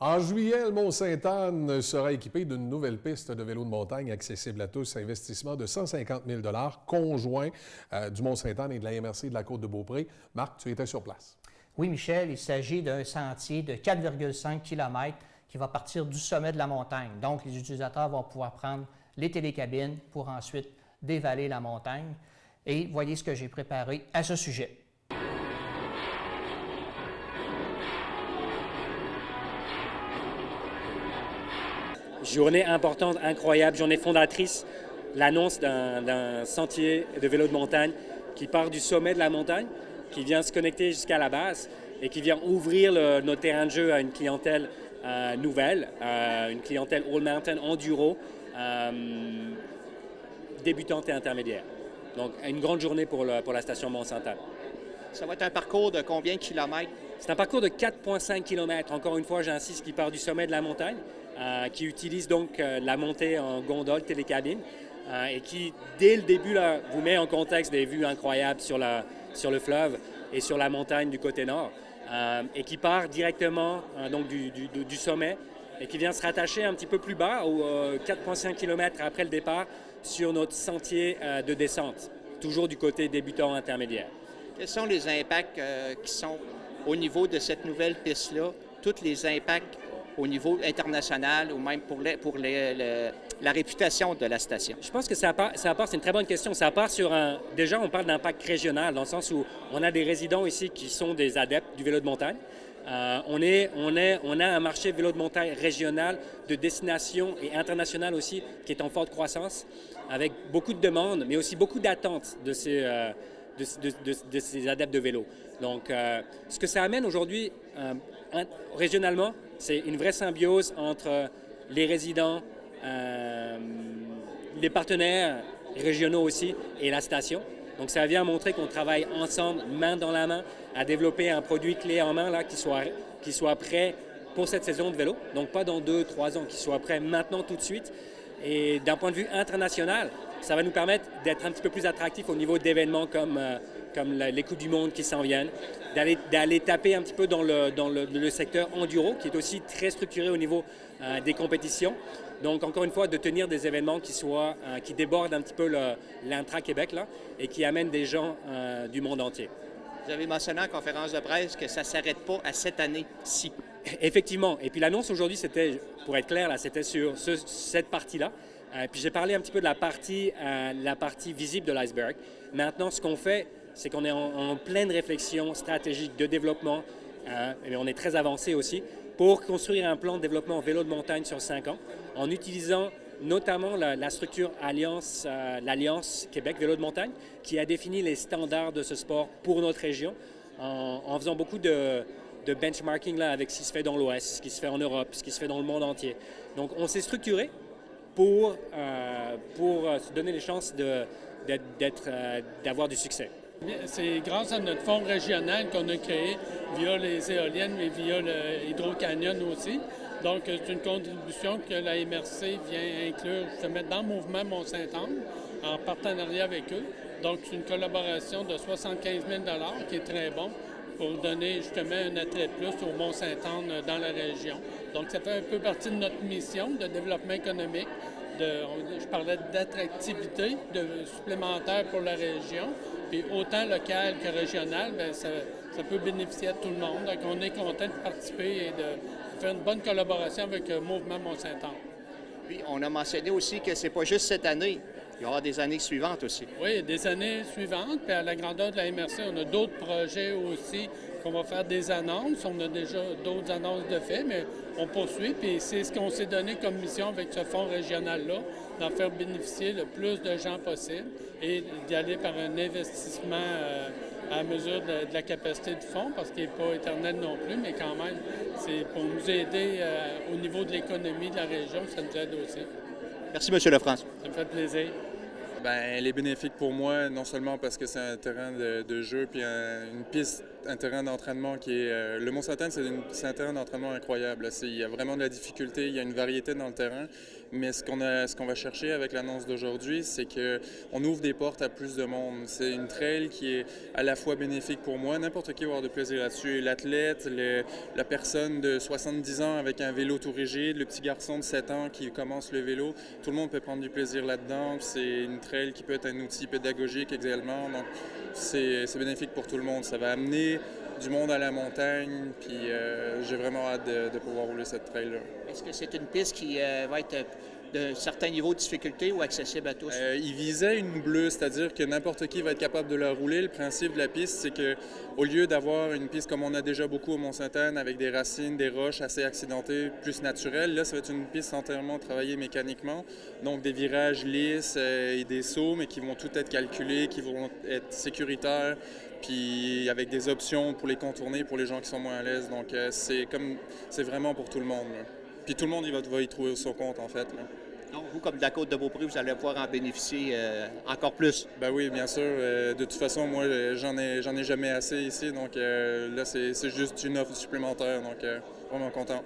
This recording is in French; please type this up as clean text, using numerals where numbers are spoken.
En juillet, le Mont-Sainte-Anne sera équipé d'une nouvelle piste de vélo de montagne accessible à tous. Investissement de 150 000 conjoint du Mont-Sainte-Anne et de la MRC de la Côte-de-Beaupré. Marc, tu étais sur place. Oui, Michel, il s'agit d'un sentier de 4,5 km qui va partir du sommet de la montagne. Donc, les utilisateurs vont pouvoir prendre les télécabines pour ensuite dévaler la montagne. Et voyez ce que j'ai préparé à ce sujet. Journée importante, incroyable, journée fondatrice, l'annonce d'un sentier de vélo de montagne qui part du sommet de la montagne, qui vient se connecter jusqu'à la base et qui vient ouvrir notre terrain de jeu à une clientèle nouvelle, une clientèle All Mountain Enduro, débutante et intermédiaire. Donc, une grande journée pour la station Mont-Sainte-Anne. Ça va être un parcours de combien de kilomètres? C'est un parcours de 4,5 km. Encore une fois, j'insiste, qui part du sommet de la montagne, qui utilise donc la montée en gondole, télécabine, et qui, dès le début, là, vous met en contexte des vues incroyables sur le fleuve et sur la montagne du côté nord, et qui part directement donc du sommet et qui vient se rattacher un petit peu plus bas, aux 4,5 km après le départ, sur notre sentier de descente, toujours du côté débutant intermédiaire. Quels sont les impacts qui sont au niveau de cette nouvelle piste-là, tous les impacts au niveau international ou même pour la réputation de la station? Je pense que ça part, c'est une très bonne question. Ça part sur déjà, on parle d'impact régional, dans le sens où on a des résidents ici qui sont des adeptes du vélo de montagne. On a un marché vélo de montagne régional, de destination et international aussi, qui est en forte croissance, avec beaucoup de demandes, mais aussi beaucoup d'attentes de ces adeptes de vélo. Donc, ce que ça amène aujourd'hui, régionalement, c'est une vraie symbiose entre les résidents, les partenaires régionaux aussi et la station. Donc, ça vient montrer qu'on travaille ensemble, main dans la main, à développer un produit clé en main là, qui soit prêt pour cette saison de vélo. Donc, pas dans 2-3 ans, qui soit prêt maintenant tout de suite. Et d'un point de vue international, ça va nous permettre d'être un petit peu plus attractifs au niveau d'événements comme les Coupes du Monde qui s'en viennent, d'aller taper un petit peu dans le secteur enduro, qui est aussi très structuré au niveau des compétitions. Donc, encore une fois, de tenir des événements qui débordent un petit peu l'intra-Québec là, et qui amènent des gens du monde entier. Vous avez mentionné en conférence de presse que ça ne s'arrête pas à cette année-ci. Effectivement. Et puis l'annonce aujourd'hui, c'était, pour être clair, là, c'était sur cette partie-là. Puis j'ai parlé un petit peu de la partie visible de l'iceberg. Maintenant, ce qu'on fait, c'est qu'on est en pleine réflexion stratégique de développement, et on est très avancé aussi, pour construire un plan de développement vélo de montagne sur 5 ans, en utilisant notamment la structure l'Alliance Québec Vélo de montagne, qui a défini les standards de ce sport pour notre région, en faisant beaucoup de benchmarking là, avec ce qui se fait dans l'Ouest, ce qui se fait en Europe, ce qui se fait dans le monde entier. Donc, on s'est structuré pour se donner les chances d'avoir du succès. C'est grâce à notre fonds régional qu'on a créé via les éoliennes, mais via le Hydro-Canyon aussi. Donc, c'est une contribution que la MRC vient inclure, se mettre dans le mouvement Mont-Sainte-Anne en partenariat avec eux. Donc, c'est une collaboration de 75 000 qui est très bon pour donner justement un attrait de plus au Mont-Sainte-Anne dans la région. Donc, ça fait un peu partie de notre mission de développement économique. Je parlais d'attractivité supplémentaire pour la région. Puis autant local que régional, bien, ça peut bénéficier à tout le monde. Donc, on est content de participer et de faire une bonne collaboration avec le mouvement Mont-Sainte-Anne. Puis, on a mentionné aussi que c'est pas juste cette année. Il y aura des années suivantes aussi. Oui, des années suivantes. Puis à la grandeur de la MRC, on a d'autres projets aussi qu'on va faire des annonces. On a déjà d'autres annonces de fait, mais on poursuit. Puis c'est ce qu'on s'est donné comme mission avec ce fonds régional-là, d'en faire bénéficier le plus de gens possible et d'y aller par un investissement à mesure de la capacité du fonds, parce qu'il n'est pas éternel non plus, mais quand même, c'est pour nous aider au niveau de l'économie de la région, ça nous aide aussi. Merci, M. Lefrance. Ça me fait plaisir. Bien, elle est bénéfique pour moi, non seulement parce que c'est un terrain de jeu puis une piste un terrain d'entraînement qui est... le Mont-Sainte-Anne, c'est un terrain d'entraînement incroyable. Il y a vraiment de la difficulté, il y a une variété dans le terrain. Mais ce qu'on va chercher avec l'annonce d'aujourd'hui, c'est qu'on ouvre des portes à plus de monde. C'est une trail qui est à la fois bénéfique pour moi, n'importe qui va avoir de plaisir là-dessus. L'athlète, la personne de 70 ans avec un vélo tout rigide, le petit garçon de 7 ans qui commence le vélo, tout le monde peut prendre du plaisir là-dedans. C'est une trail qui peut être un outil pédagogique également. Donc, c'est bénéfique pour tout le monde. Ça va amener du monde à la montagne, puis j'ai vraiment hâte de pouvoir rouler cette trail-là. Est-ce que c'est une piste qui va être d'un certain niveau de difficulté ou accessible à tous? Il visait une bleue, c'est-à-dire que n'importe qui va être capable de la rouler. Le principe de la piste, c'est qu'au lieu d'avoir une piste comme on a déjà beaucoup au Mont-Sainte-Anne, avec des racines, des roches assez accidentées, plus naturelles, là, ça va être une piste entièrement travaillée mécaniquement. Donc des virages lisses et des sauts, mais qui vont tout être calculés, qui vont être sécuritaires, puis avec des options pour les contourner pour les gens qui sont moins à l'aise. Donc c'est vraiment pour tout le monde, là. Puis tout le monde va y trouver son compte, en fait, là. Donc, vous, comme de la Côte-de-Beaupré, vous allez pouvoir en bénéficier encore plus. Ben oui, bien sûr. De toute façon, moi, j'en ai jamais assez ici. Donc là, c'est juste une offre supplémentaire. Donc, vraiment content.